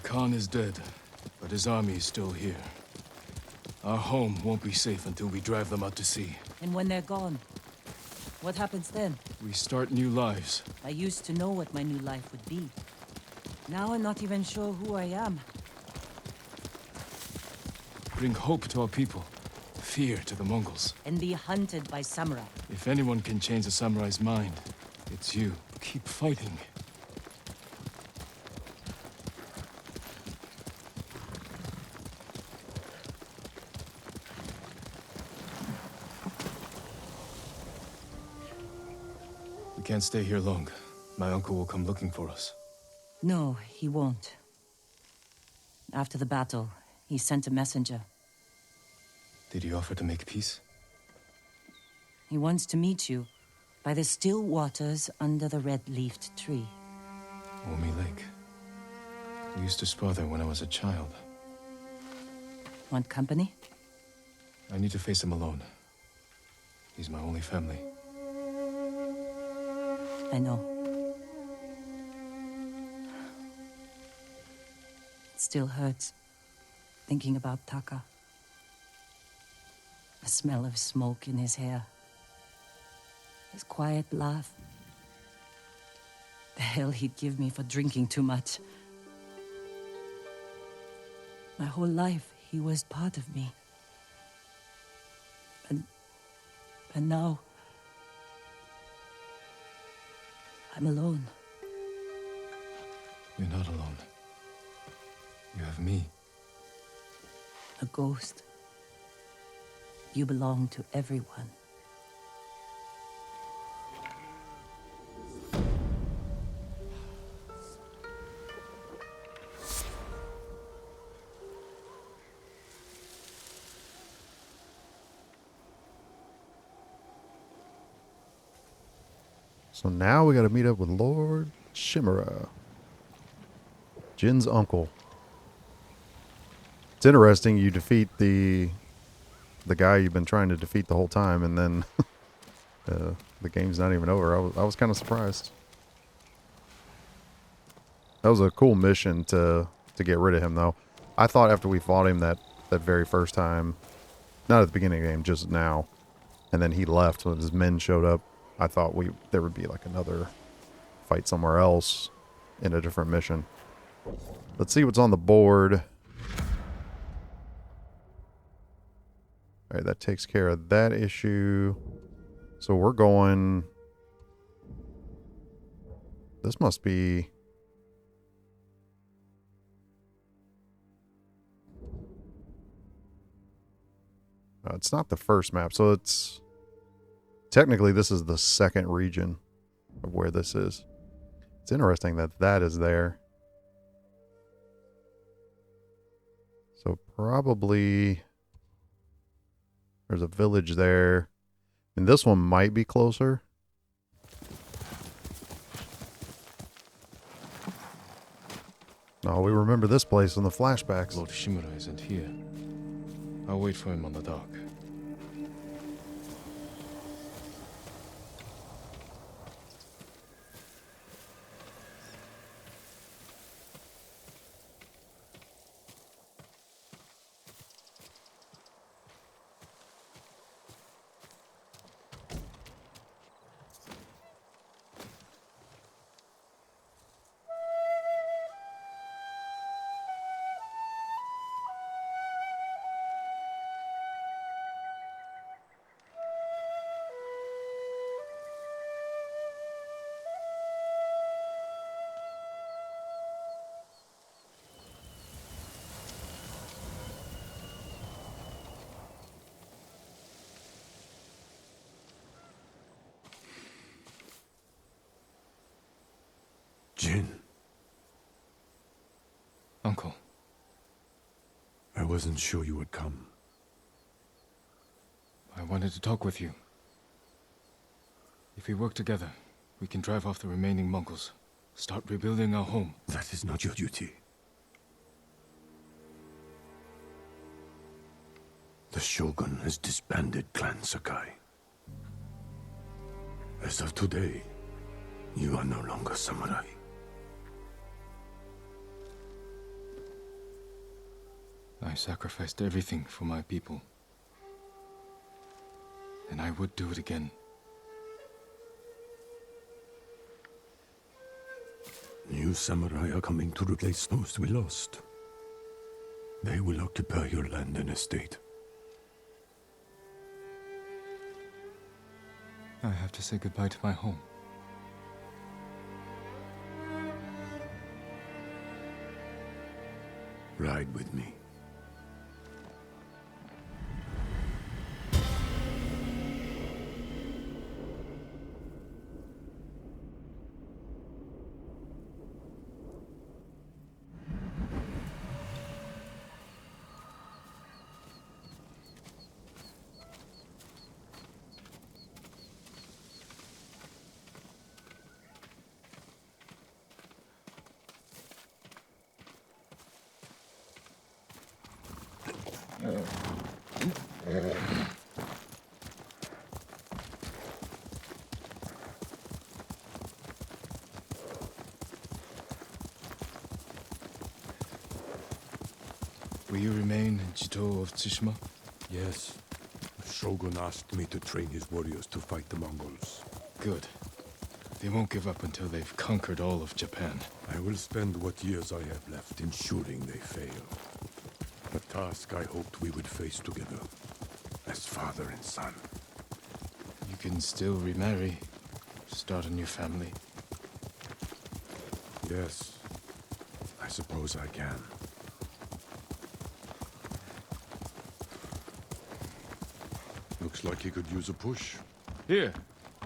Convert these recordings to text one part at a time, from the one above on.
Khan is dead, but his army is still here. Our home won't be safe until we drive them out to sea. And when they're gone, what happens then? We start new lives. I used to know what my new life would be. Now I'm not even sure who I am. Bring hope to our people, fear to the Mongols. And be hunted by samurai. If anyone can change a samurai's mind, it's you. Keep fighting. We can't stay here long. My uncle will come looking for us. No, he won't. After the battle, he sent a messenger. Did he offer to make peace? He wants to meet you by the still waters under the red-leafed tree. Omi Lake. We used to spar there when I was a child. Want company? I need to face him alone. He's my only family. I know. It still hurts, thinking about Taka. The smell of smoke in his hair. His quiet laugh. The hell he'd give me for drinking too much. My whole life, he was part of me. And now... I'm alone. You're not alone. You have me. A ghost. You belong to everyone. So now we got to meet up with Lord SHIMURA, Jin's uncle. It's interesting. You defeat the guy you've been trying to defeat the whole time, and then the game's not even over. I was kind of surprised. That was a cool mission to get rid of him, though. I thought after we fought him that very first time, not at the beginning of the game, just now, and then he left when his men showed up. I thought there would be like another fight somewhere else in a different mission. Let's see what's on the board. All right, that takes care of that issue. So we're going... This must be... it's not the first map, so it's... Technically, this is the second region of where this is. It's interesting that that is there. So probably there's a village there. And this one might be closer. Oh, we remember this place in the flashbacks. Lord SHIMURA isn't here. I'll wait for him on the dock. Jin. Uncle. I wasn't sure you would come. I wanted to talk with you. If we work together, we can drive off the remaining Mongols. Start rebuilding our home. That is not your duty. The Shogun has disbanded Clan Sakai. As of today, you are no longer samurai. I sacrificed everything for my people. And I would do it again. New samurai are coming to replace those we lost. They will occupy your land and estate. I have to say goodbye to my home. Ride with me. Will you remain in Jito of Tsushima? Yes. The Shogun asked me to train his warriors to fight the Mongols. Good. They won't give up until they've conquered all of Japan. I will spend what years I have left ensuring they fail. A task I hoped we would face together, as father and son. You can still remarry, start a new family. Yes, I suppose I can. Looks like he could use a push. Here,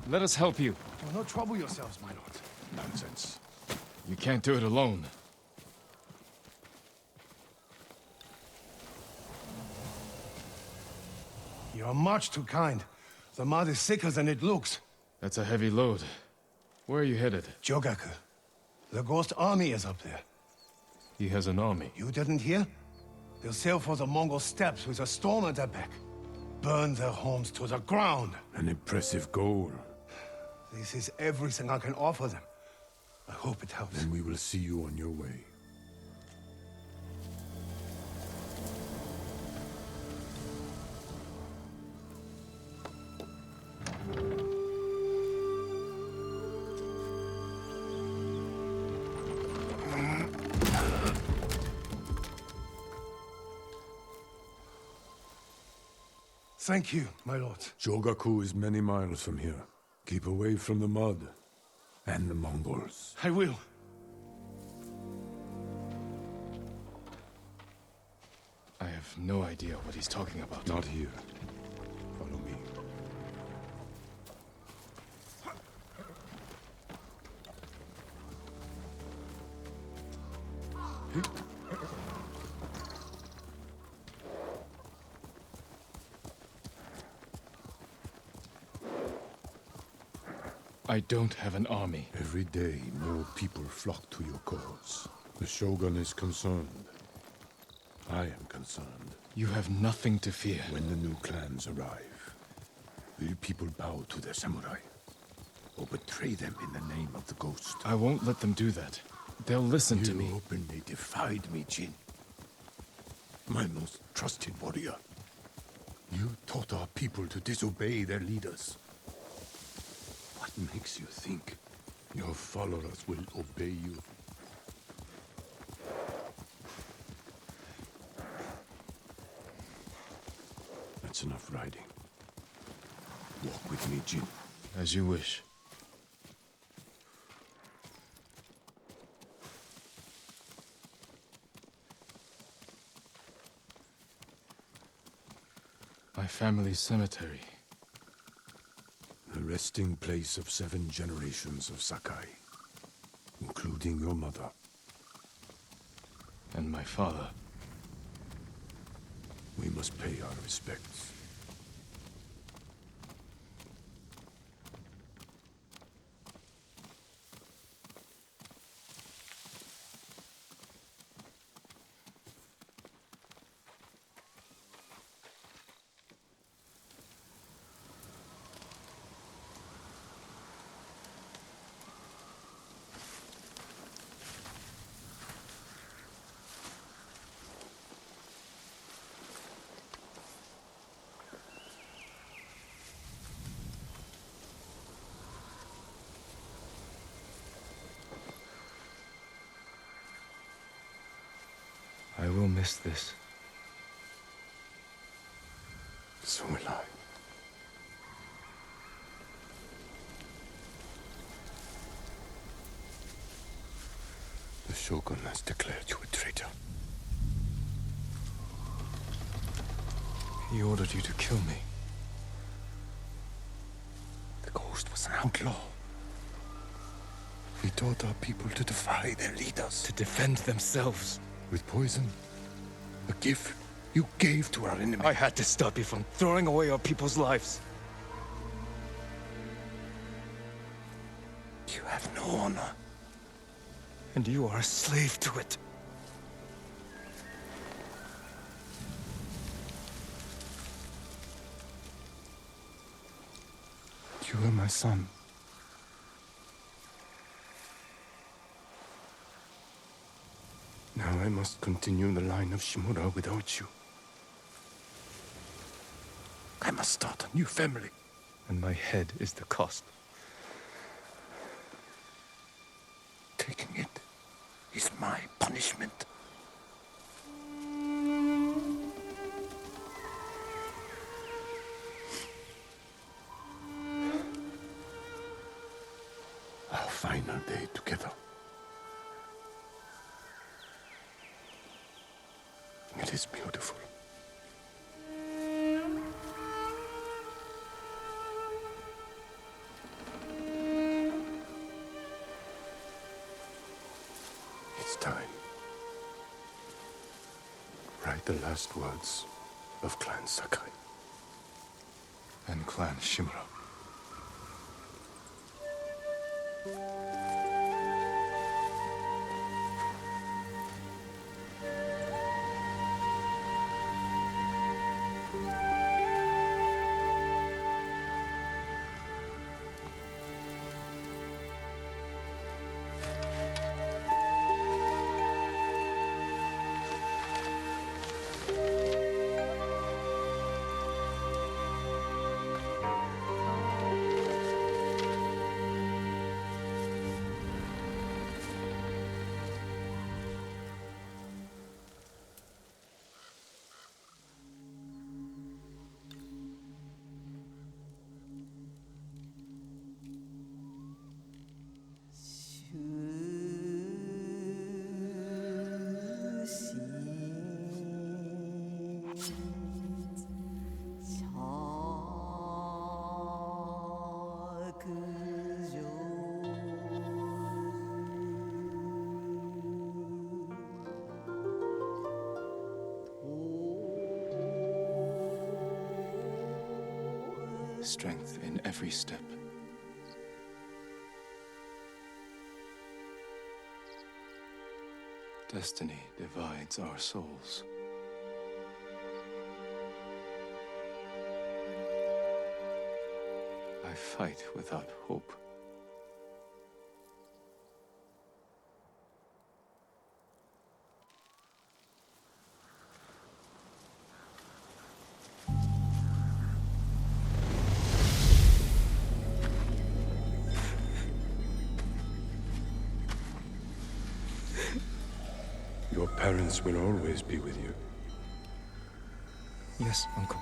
let us help you. Do not trouble yourselves, my lord. Nonsense. You can't do it alone. You are much too kind. The mud is thicker than it looks. That's a heavy load. Where are you headed? Jogaku. The ghost army is up there. He has an army. You didn't hear? They'll sail for the Mongol steppes with a storm at their back. Burn their homes to the ground. An impressive goal. This is everything I can offer them. I hope it helps. Then we will see you on your way. Thank you, my lord. Jogaku is many miles from here. Keep away from the mud and the Mongols. I will. I have no idea what he's talking about. Not here. Follow me. I don't have an army. Every day, more people flock to your cause. The Shogun is concerned. I am concerned. You have nothing to fear. When the new clans arrive, will people bow to their samurai? Or betray them in the name of the ghost? I won't let them do that. They'll listen to me. You openly defied me, Jin. My most trusted warrior. You taught our people to disobey their leaders. What makes you think your followers will obey you? That's enough riding. Walk with me, Jin. As you wish. My family's cemetery. The resting place of 7 generations of Sakai, including your mother. And my father. We must pay our respects. I will miss this. So will I. The Shogun has declared you a traitor. He ordered you to kill me. The Ghost was an outlaw. He taught our people to defy their leaders. To defend themselves. With poison, a gift you gave to our enemy. I had to stop you from throwing away our people's lives. You have no honor. And you are a slave to it. You are my son. Now I must continue the line of SHIMURA without you. I must start a new family. And my head is the cost. Taking it is my punishment. Our final day together. It is beautiful. It's time. Write the last words of Clan Sakai. And Clan SHIMURA. Strength in every step. Destiny divides our souls. I fight without hope. Your parents will always be with you. Yes, Uncle.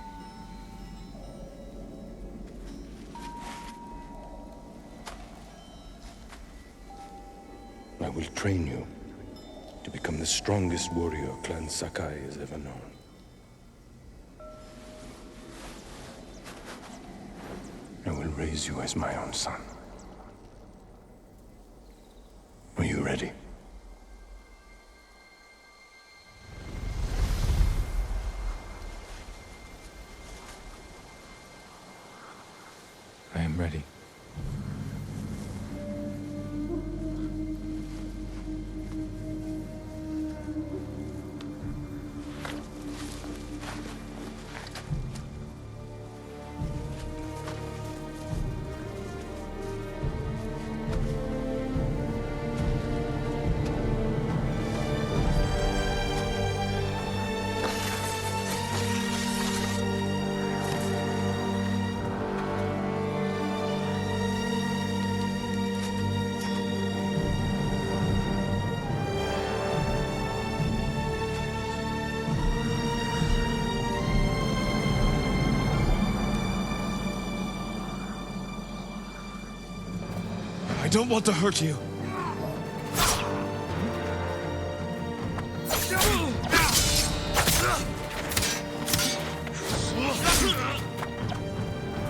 I will train you to become the strongest warrior Clan Sakai has ever known. I will raise you as my own son. Are you ready? I am ready. don't want to hurt you.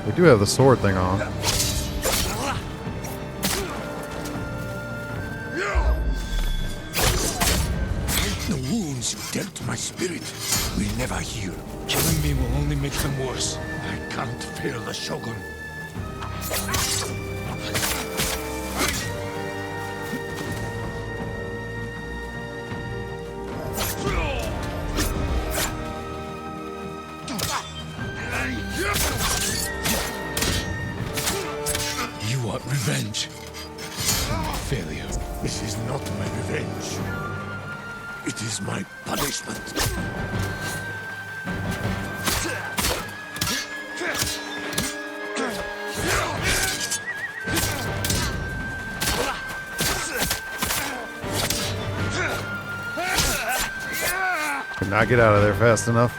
We do have the sword thing on. The wounds you dealt to my spirit will never heal. Killing me will only make them worse. I can't fail the Shogun. You want revenge for my failure. This is not my revenge. It is my punishment. Could not get out of there fast enough.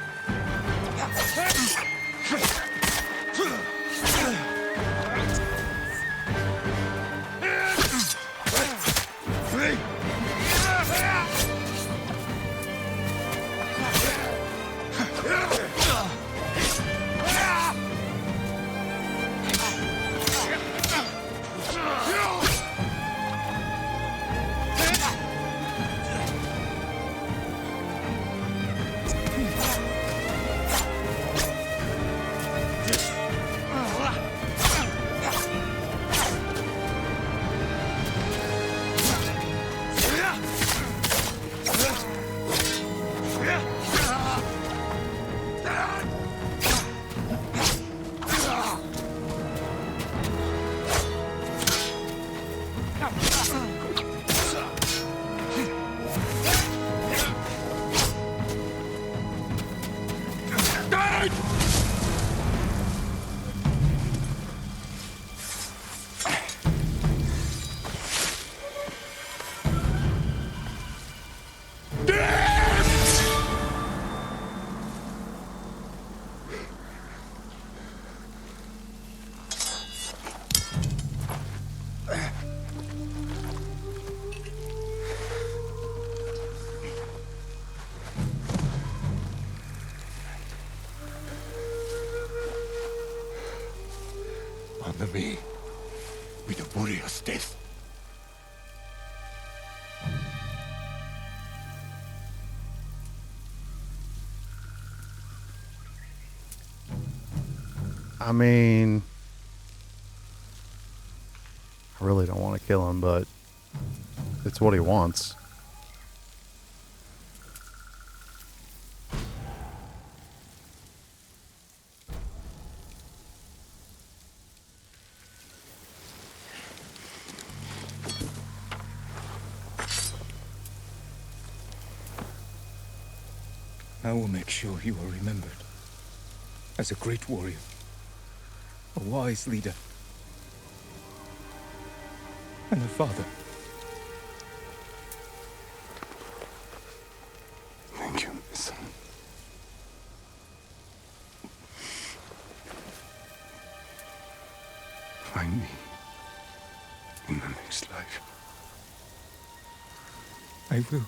Honor me with a warrior's death. I mean, I really don't want to kill him, but it's what he wants. I will make sure you are remembered as a great warrior, a wise leader, and a father. Thank you, my son. Find me in the next life. I will.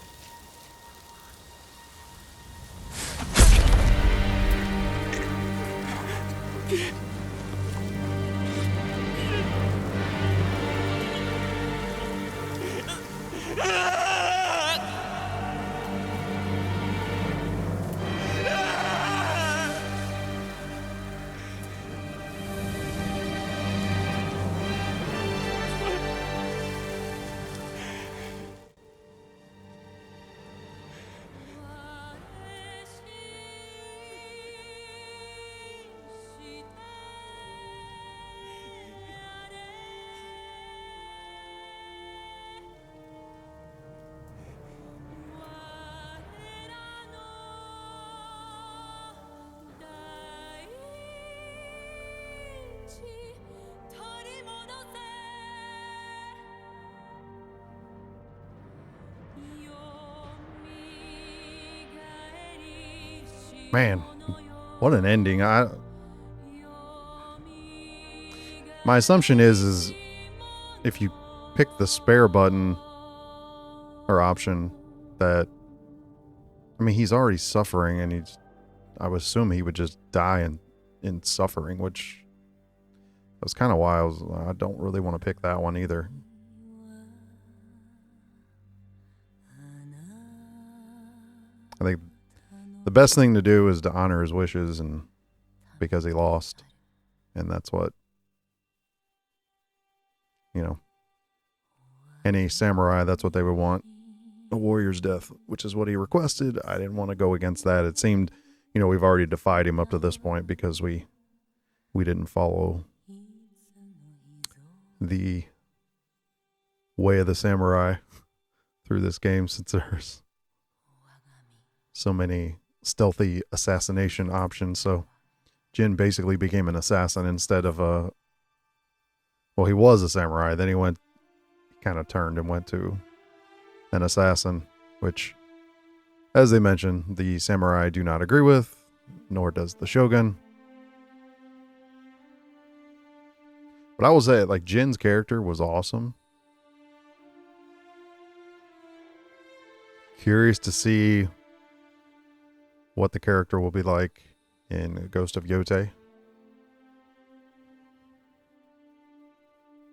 Man, what an ending. My assumption is if you picked the spare button or option, that, I mean, he's already suffering, and I would assume he would just die in suffering, which was kind of why I don't really want to pick that one either. I think the best thing to do is to honor his wishes, and because he lost, and that's what, any samurai, that's what they would want, a warrior's death, which is what he requested. I didn't want to go against that. It seemed, we've already defied him up to this point because we didn't follow the way of the samurai through this game, since there's so many stealthy assassination options. So Jin basically became an assassin instead of he was a samurai. Then he kind of turned and went to an assassin, which, as they mentioned, the samurai do not agree with, nor does the shogun. But I will say, like, Jin's character was awesome. Curious to see what the character will be like in Ghost of Yotei.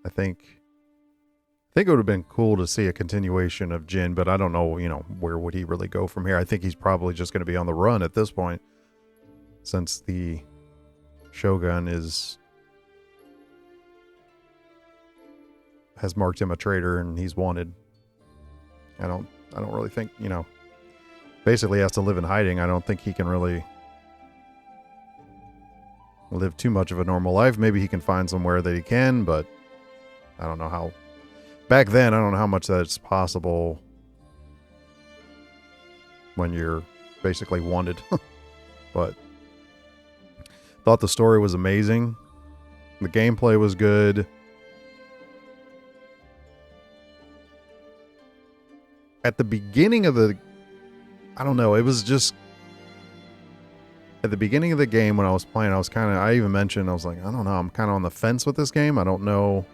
I think it would have been cool to see a continuation of Jin, but I don't know, where would he really go from here? I think he's probably just going to be on the run at this point, since the shogun has marked him a traitor and he's wanted. I don't really think, basically has to live in hiding. I don't think he can really live too much of a normal life. Maybe he can find somewhere that he can, but I don't know how. Back then, I don't know how much that's possible when you're basically wanted. But thought the story was amazing. The gameplay was good. At the beginning of it was just, at the beginning of the game when I was playing, I even mentioned, I was like, I don't know, I'm kind of on the fence with this game. I don't know.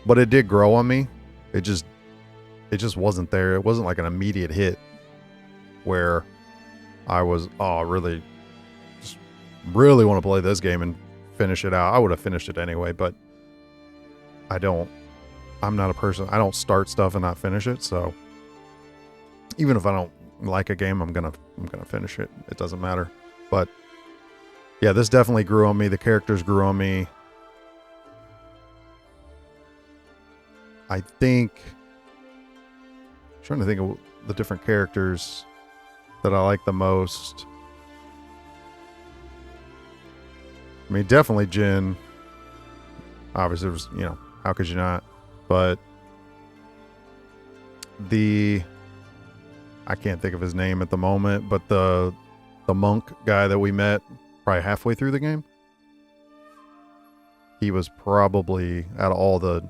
But it did grow on me. It just wasn't there. It wasn't like an immediate hit where I was, really want to play this game and finish it out. I would have finished it anyway, but I'm not a person, I don't start stuff and not finish it. So even if I don't like a game, I'm gonna finish it. It doesn't matter. But yeah, this definitely grew on me. The characters grew on me. I think, I'm trying to think of the different characters that I like the most. I mean, definitely Jin. Obviously, it was, how could you not? But I can't think of his name at the moment, but the monk guy that we met probably halfway through the game, he was probably, out of all the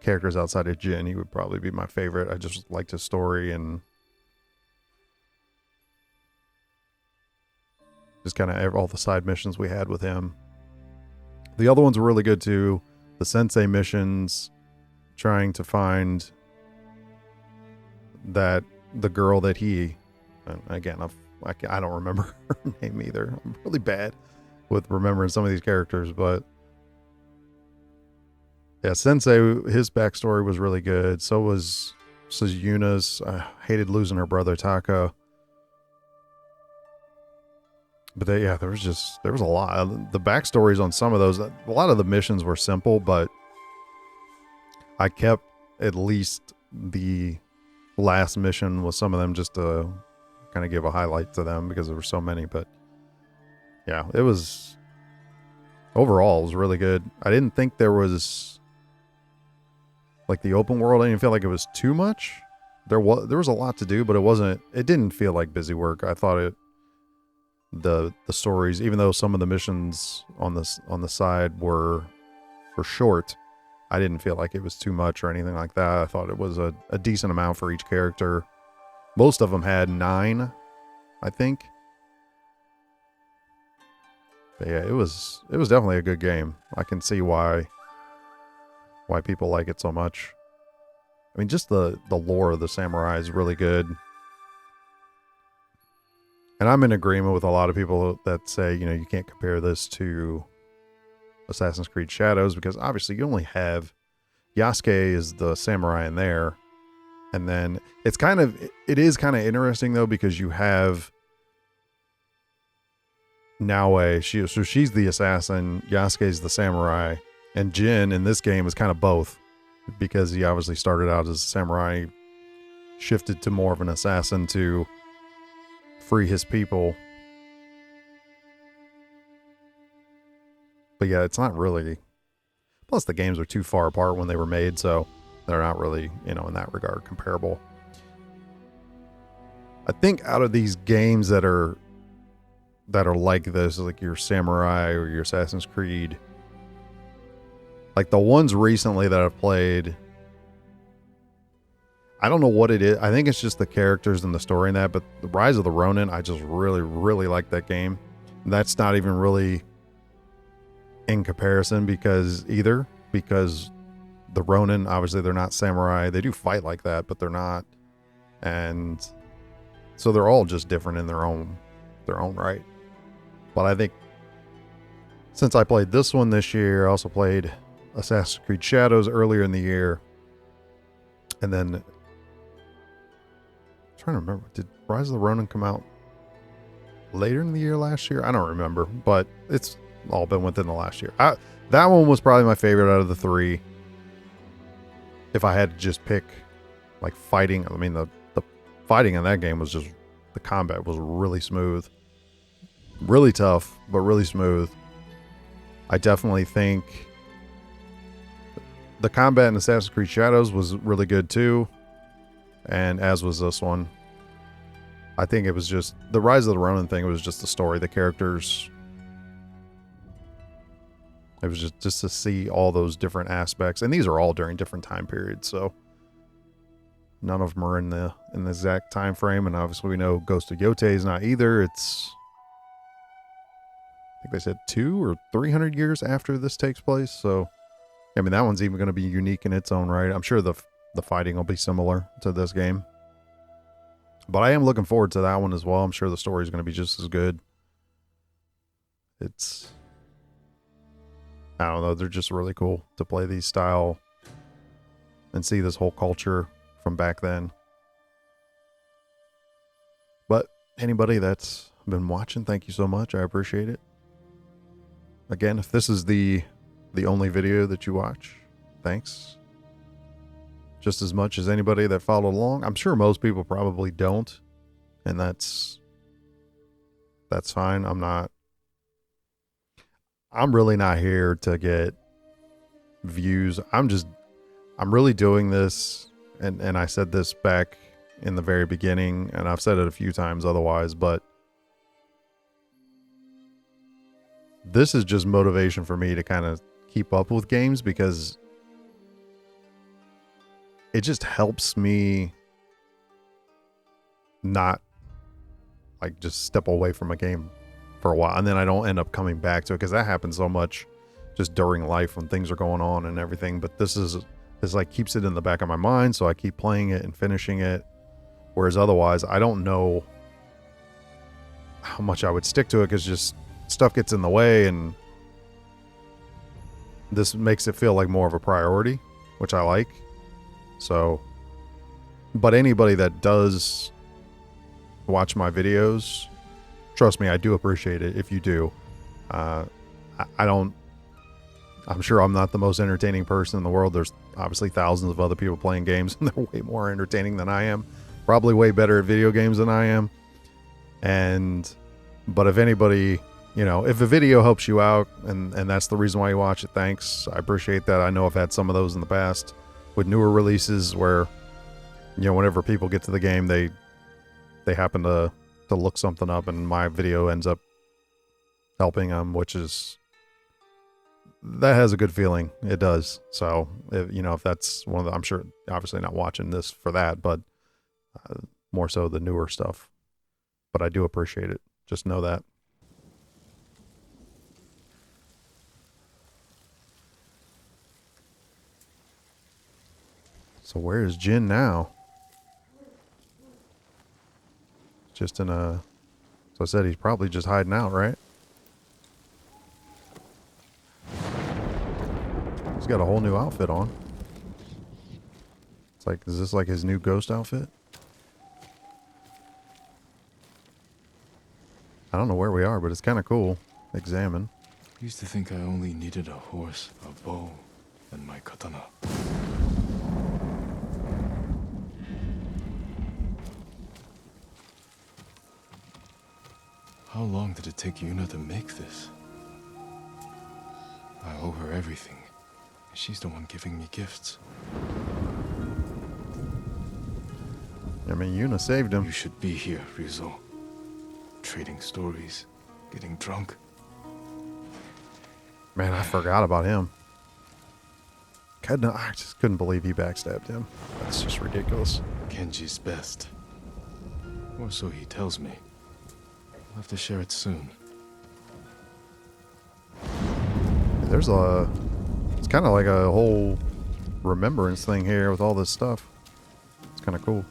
characters outside of Jin, he would probably be my favorite. I just liked his story and just kind of all the side missions we had with him. The other ones were really good too. The sensei missions, trying to find the girl that he, again, I don't remember her name either. I'm really bad with remembering some of these characters, but yeah, Sensei, his backstory was really good. So was Yuna's. I hated losing her brother Taka. But there was a lot. The backstories on some of those, a lot of the missions were simple, but I kept at least the last mission with some of them just to kind of give a highlight to them because there were so many. But yeah, overall, it was really good. I didn't think there was, like, the open world, I didn't feel like it was too much. There was a lot to do, but it didn't feel like busy work. I thought the stories, even though some of the missions on the side were short, I didn't feel like it was too much or anything like that. I thought it was a decent amount for each character. Most of them had 9, I think. But yeah, it was definitely a good game. I can see why why people like it so much. I mean, just the lore of the samurai is really good. And I'm in agreement with a lot of people that say, you know, you can't compare this to Assassin's Creed Shadows because obviously you only have Yasuke is the samurai in there. And then it is kind of interesting though, because you have Naoe, she's the assassin, Yasuke's the samurai, and Jin in this game is kind of both because he obviously started out as a samurai, shifted to more of an assassin to free his people. But yeah, it's not really, plus the games are too far apart when they were made, so they're not really, you know, in that regard comparable. I think out of these games that are like this, like your Samurai or your Assassin's Creed, like the ones recently that I've played, I don't know what it is. I think it's just the characters and the story in that, but the Rise of the Ronin, I just really, really like that game. And that's not even really in comparison because the Ronin, obviously they're not samurai. They do fight like that, but they're not. And so they're all just different in their own right. But I think since I played this one this year, I also played Assassin's Creed Shadows earlier in the year. And then I'm trying to remember, did Rise of the Ronin come out later in the year last year? I don't remember, but it's all been within the last year. That one was probably my favorite out of the three. If I had to just pick like fighting, I mean the fighting in that game was just, the combat was really smooth. Really tough, but really smooth. I definitely think the combat in Assassin's Creed Shadows was really good too. And as was this one. I think it was just the Rise of the Ronin thing. It was just the story, the characters. It was just to see all those different aspects. And these are all during different time periods. So none of them are in the exact time frame. And obviously we know Ghost of Yote is not either. It's, I think they said 200 or 300 years after this takes place. So, I mean, that one's even going to be unique in its own right. I'm sure the fighting will be similar to this game. But I am looking forward to that one as well. I'm sure the story is going to be just as good. It's, I don't know, they're just really cool to play these style and see this whole culture from back then. But anybody that's been watching, thank you so much. I appreciate it. Again, if this is the only video that you watch, thanks. Just as much as anybody that followed along. I'm sure most people probably don't, and that's fine. I'm really not here to get views. I'm really doing this, and I said this back in the very beginning, and I've said it a few times otherwise, but this is just motivation for me to kind of keep up with games because it just helps me not like just step away from a game for a while and then I don't end up coming back to it, because that happens so much just during life when things are going on and everything. But this like keeps it in the back of my mind, so I keep playing it and finishing it, whereas otherwise I don't know how much I would stick to it because just stuff gets in the way, and this makes it feel like more of a priority, which I like. So, but anybody that does watch my videos, trust me, I do appreciate it if you do. I'm sure I'm not the most entertaining person in the world. There's obviously thousands of other people playing games and they're way more entertaining than I am. Probably way better at video games than I am. But if anybody, you know, if a video helps you out and that's the reason why you watch it, thanks. I appreciate that. I know I've had some of those in the past with newer releases where, you know, whenever people get to the game, they happen to look something up and my video ends up helping them, which is, that has a good feeling. It does. So, if that's one of the, I'm sure, obviously not watching this for that, but more so the newer stuff. But I do appreciate it. Just know that. So where is Jin now? Just in a... So I said he's probably just hiding out, right? He's got a whole new outfit on. It's like, is this like his new ghost outfit? I don't know where we are, but it's kind of cool. Examine. Used to think I only needed a horse, a bow, and my katana. How long did it take Yuna to make this? I owe her everything. She's the one giving me gifts. I mean, Yuna saved him. You should be here, Ryuzo. Trading stories, getting drunk. Man, I forgot about him. I just couldn't believe he backstabbed him. That's just ridiculous. Kenji's best. Or so he tells me. We'll have to share it soon. There's a... It's kind of like a whole remembrance thing here with all this stuff. It's kind of cool.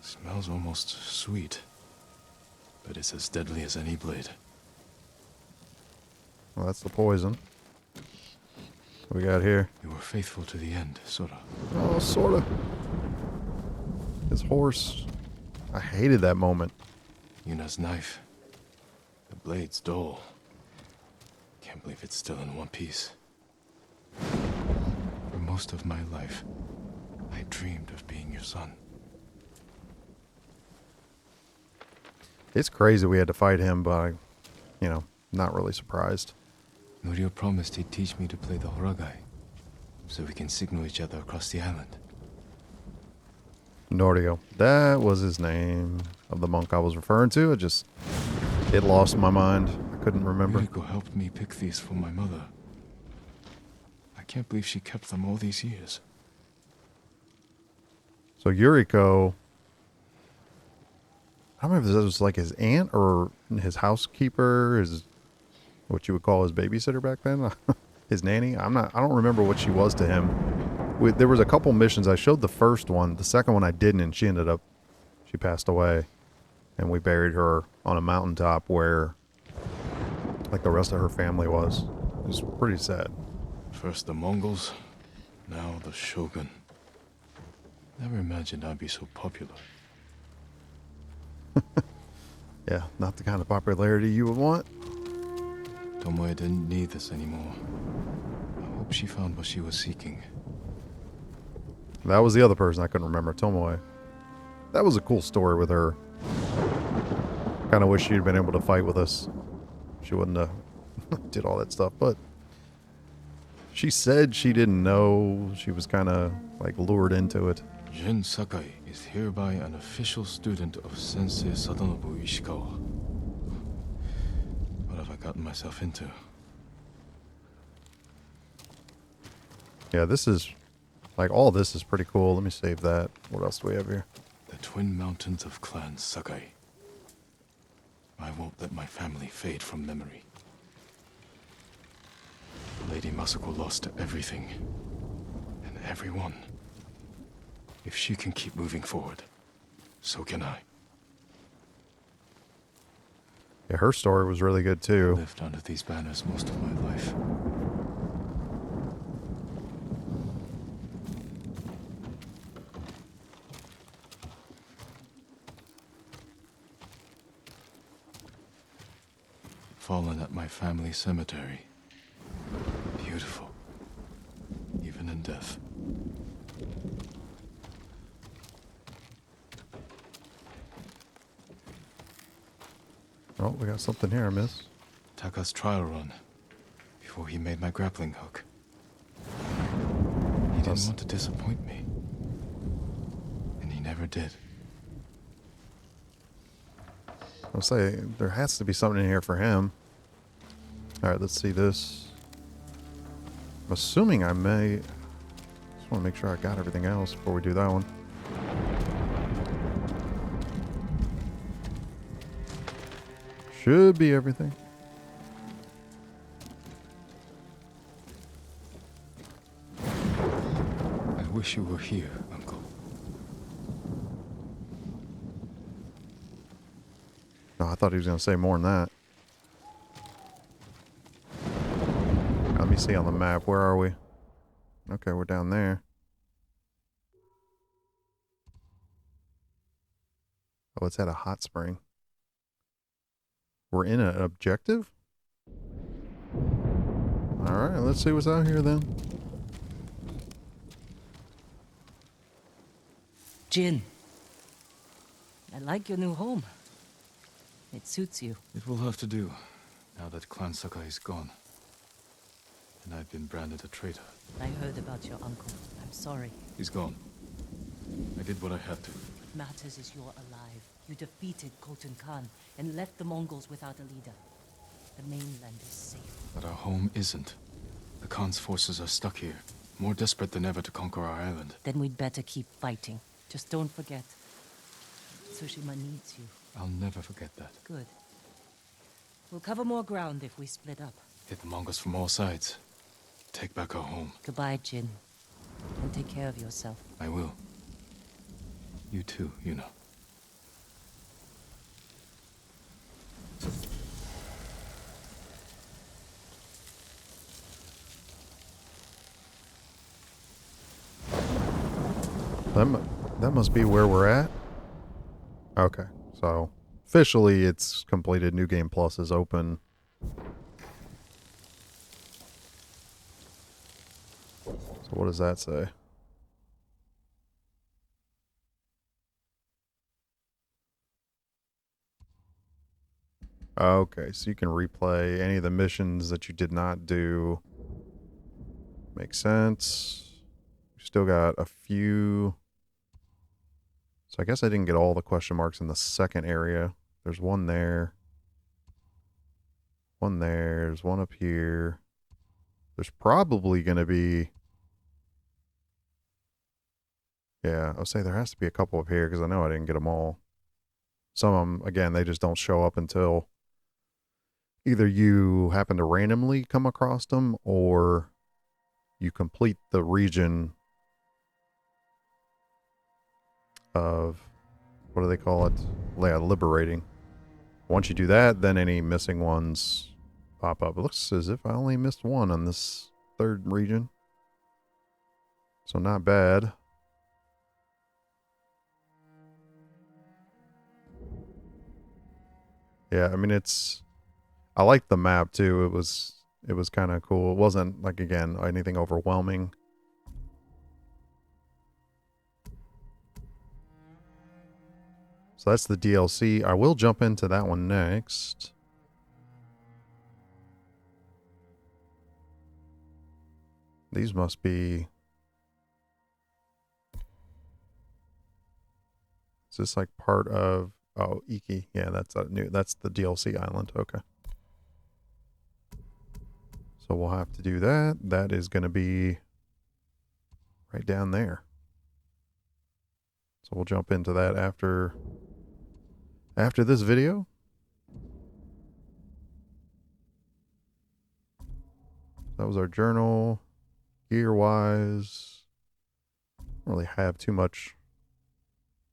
Smells almost sweet. But it's as deadly as any blade. Well, that's the poison. What we got here? You were faithful to the end, Sora. Oh, sort of. His horse. I hated that moment. Yuna's knife. The blade's dull. Can't believe it's still in one piece. For most of my life, I dreamed of being your son. It's crazy we had to fight him, but, you know, not really surprised. Norio promised he'd teach me to play the horagai, so we can signal each other across the island. Norio. That was his name of the monk I was referring to. It lost my mind. I couldn't remember. Yuriko helped me pick these for my mother. I can't believe she kept them all these years. So Yuriko, I don't remember if this was like his aunt or his housekeeper, what you would call his babysitter back then, his nanny. I don't remember what she was to him. There was a couple missions. I showed the first one. The second one I didn't, and she passed away, and we buried her on a mountaintop where, like, the rest of her family was. It was pretty sad. First the Mongols, now the Shogun. Never imagined I'd be so popular. Yeah, not the kind of popularity you would want. Tomoe didn't need this anymore. I hope she found what she was seeking. That was the other person I couldn't remember, Tomoe. That was a cool story with her. Kind of wish she'd been able to fight with us. She wouldn't have did all that stuff, but she said she didn't know. She was kind of like lured into it. Jin Sakai is hereby an official student of Sensei Sadanobu Ishikawa. What have I gotten myself into? Yeah, this is... Like, all this is pretty cool. Let me save that. What else do we have here? The twin mountains of Clan Sakai. I won't let my family fade from memory. Lady Masako lost everything. And everyone. If she can keep moving forward, so can I. Yeah, her story was really good, I too. lived under these banners most of my life. Fallen at my family cemetery. Beautiful. Even in death. Oh, we got something here, miss. Taka's trial run. Before he made my grappling hook. He didn't want to disappoint me. And he never did. I'll say, there has to be something in here for him. Alright, let's see this. I'm assuming I may... Just want to make sure I got everything else before we do that one. Should be everything. I wish you were here, Uncle. No, I thought he was going to say more than that. Let me see on the map. Where are we? Okay, we're down there. Oh, it's at a hot spring. We're in an objective? Alright, let's see what's out here then. Jin, I like your new home. It suits you. It will have to do, now that Clan Sakai is gone. And I've been branded a traitor. I heard about your uncle. I'm sorry. He's gone. I did what I had to. What matters is you're alive. You defeated Khotun Khan and left the Mongols without a leader. The mainland is safe. But our home isn't. The Khan's forces are stuck here, more desperate than ever to conquer our island. Then we'd better keep fighting. Just don't forget. Tsushima needs you. I'll never forget that. Good. We'll cover more ground if we split up. Hit the Mongols from all sides. Take back our home. Goodbye, Jin. And take care of yourself. I will. You too, you know. That must be where we're at. Okay, so officially it's completed. New Game Plus is open. So what does that say? Okay, so you can replay any of the missions that you did not do. Makes sense. We still got a few. So I guess I didn't get all the question marks in the second area. There's one there. One there. There's one up here. There's probably going to be... Yeah, I'll say there has to be a couple up here because I know I didn't get them all. Some of them, again, they just don't show up until either you happen to randomly come across them or you complete the region of, what do they call it? Yeah, liberating. Once you do that, then any missing ones pop up. It looks as if I only missed one on this third region. So not bad. Yeah, I mean I liked the map too. It was kind of cool. It wasn't like, again, anything overwhelming. So that's the DLC. I will jump into that one next. These must be... Is this like part of... Oh, Iki. Yeah, that's the DLC island. Okay. So we'll have to do that. That is going to be right down there. So we'll jump into that after this video. That was our journal. Gear-wise, don't really have too much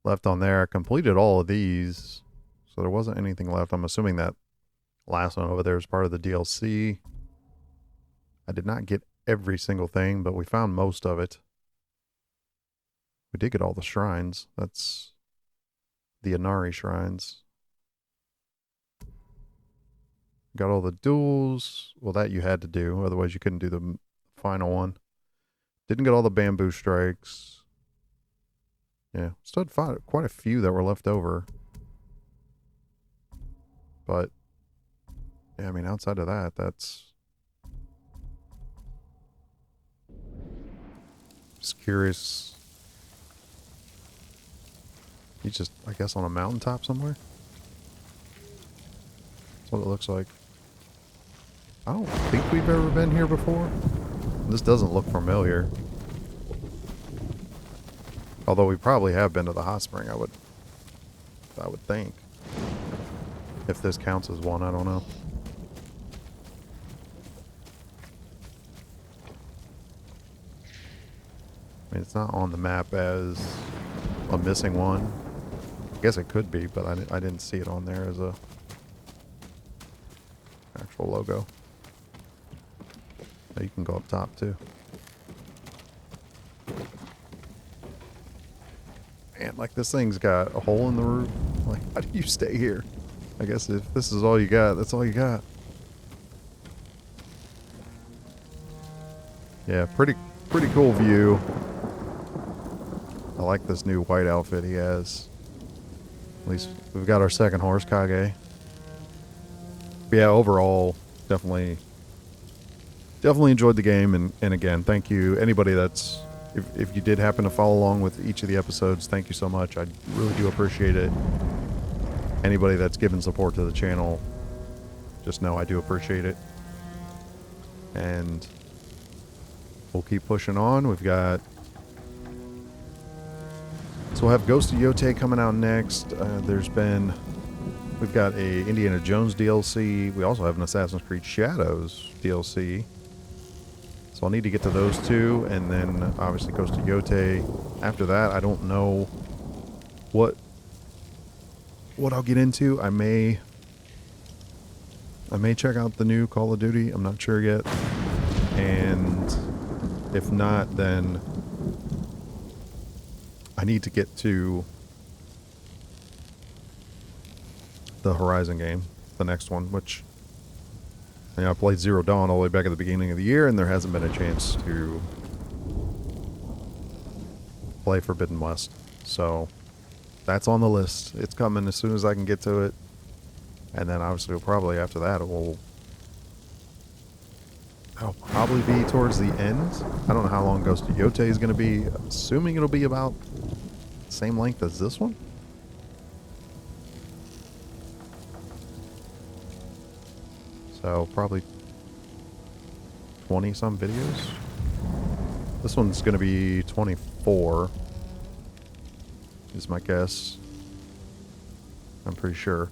left on there. I completed all of these, so there wasn't anything left. I'm assuming that last one over there is part of the DLC. I did not get every single thing, but we found most of it. We did get all the shrines. That's the Inari shrines. Got all the duels. Well, that you had to do. Otherwise, you couldn't do the final one. Didn't get all the bamboo strikes. Yeah, still had quite a few that were left over. But, yeah, I mean, outside of that, that's... Just curious. He's just, I guess, on a mountaintop somewhere? That's what it looks like. I don't think we've ever been here before. This doesn't look familiar. Although we probably have been to the hot spring, I would think. If this counts as one, I don't know. mean, it's not on the map as a missing one. I guess it could be, but I didn't see it on there as a actual logo. Now you can go up top too. Man, like this thing's got a hole in the roof. Like, how do you stay here? I guess if this is all you got, that's all you got. Yeah, pretty cool view. I like this new white outfit he has. At least we've got our second horse, Kage. But yeah, overall, definitely enjoyed the game. And again, thank you. Anybody that's, if you did happen to follow along with each of the episodes, thank you so much. I really do appreciate it. Anybody that's given support to the channel, just know I do appreciate it. And we'll keep pushing on. We've got... So we'll have Ghost of Yotei coming out next. We've got a Indiana Jones DLC. We also have an Assassin's Creed Shadows DLC. So I'll need to get to those two, and then obviously Ghost of Yotei. After that, I don't know what I'll get into. I may check out the new Call of Duty. I'm not sure yet. And if not, then I need to get to the Horizon game, the next one, which, you know, I played Zero Dawn all the way back at the beginning of the year, and there hasn't been a chance to play Forbidden West. So that's on the list. It's coming as soon as I can get to it. And then obviously we'll probably after that that'll probably be towards the end. I don't know how long Ghost of Yotei is going to be. I'm assuming it'll be about the same length as this one. So probably 20 some videos. This one's going to be 24 is my guess. I'm pretty sure.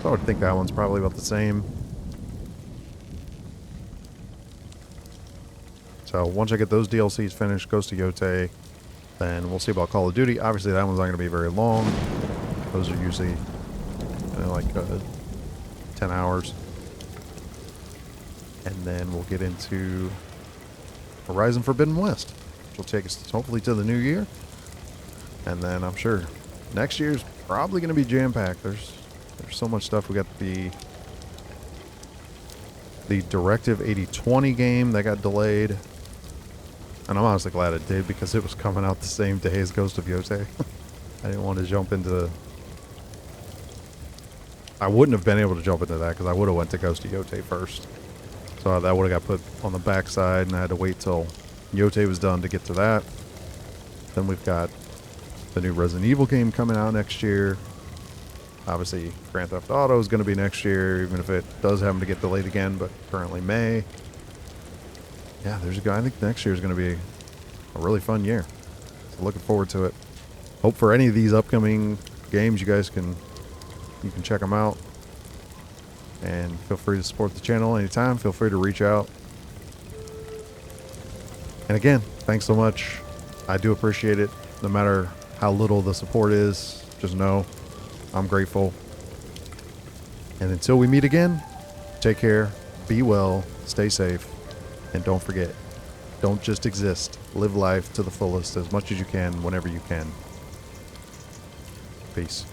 So I would think that one's probably about the same. So once I get those DLCs finished, Ghost of Yotei, then we'll see about Call of Duty. Obviously that one's not going to be very long. Those are usually, you know, like 10 hours. And then we'll get into Horizon Forbidden West, which will take us hopefully to the new year. And then I'm sure next year's probably going to be jam-packed. There's so much stuff. We got the Directive 8020 game that got delayed. And I'm honestly glad it did, because it was coming out the same day as Ghost of Yotei. I didn't want to jump into... I wouldn't have been able to jump into that, because I would have went to Ghost of Yotei first. So that would have got put on the backside, and I had to wait till Yotei was done to get to that. Then we've got the new Resident Evil game coming out next year. Obviously, Grand Theft Auto is going to be next year, even if it does happen to get delayed again, but currently May. Yeah, there's a guy. I think next year is going to be a really fun year. So looking forward to it. Hope for any of these upcoming games, you guys can check them out. And feel free to support the channel anytime. Feel free to reach out. And again, thanks so much. I do appreciate it. No matter how little the support is, just know I'm grateful. And until we meet again, take care, be well, stay safe, and don't forget, don't just exist. Live life to the fullest as much as you can, whenever you can. Peace.